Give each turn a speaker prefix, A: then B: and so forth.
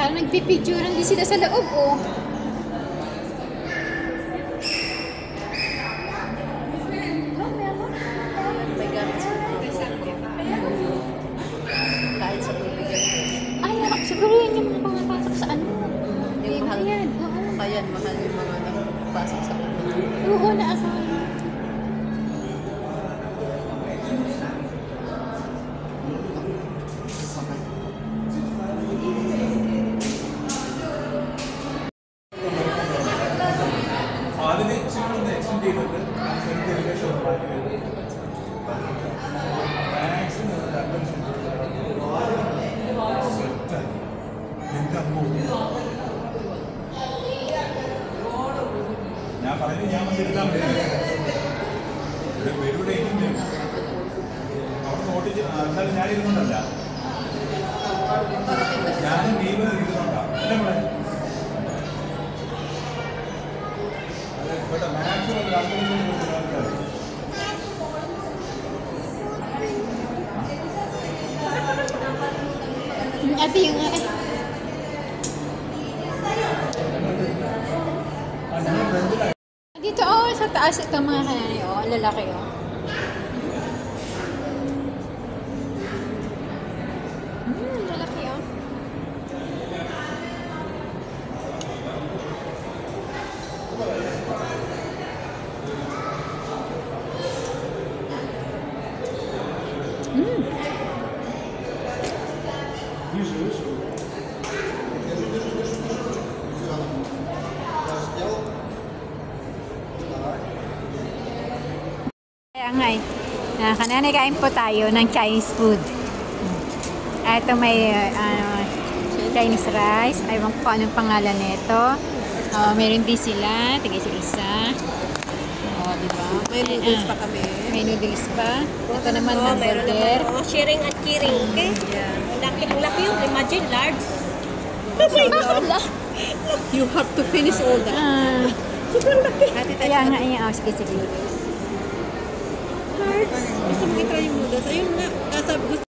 A: Parang nagpipicturean din sila sa loob, oh.
B: May gamit sa kahit sa tubig yan.
A: Ay, siguro yun yung mga pumapasok sa ano.
B: Yung mahal.
A: Ayan, oo.
B: Kaya mahal yung mga nagpasok sa tubig.
A: Oo, naakala.
C: ഞാൻ പറഞ്ഞു ഞാൻ വന്നിരുന്നാൽ ഇവിടെ ഇരിക്കുന്നു അവിടെ നോട്ടിച്ച് എന്നാലും ഞാൻ ഇരുന്നുണ്ടല്ല ഞാനും ടീമിൽ ഇരുന്നുണ്ടാവും അല്ലേ നമ്മളെ ഇവിടെ maximum
A: Ate yung dito, oh, sa taas ito mga kanani, oh, lalaki, oh. Lalaki, oh. Kaya nga eh, kanani kain po tayo ng Chinese food. Ito may Chinese rice, aywan ko anong pangalan nito. Meron din sila, tigay sa isa. Diba?
B: May noodles pa kami.
A: May noodles pa. Ito naman hamburger.
D: Sharing at caring, okay?
B: Yeah.
D: Laki yung imagine large.
B: You have to finish all that.
D: Sobrang laki.
A: Kaya nga, ayan, sige, sige.
B: Gusto mo i-try yung noodles? Ayun nga. Gusto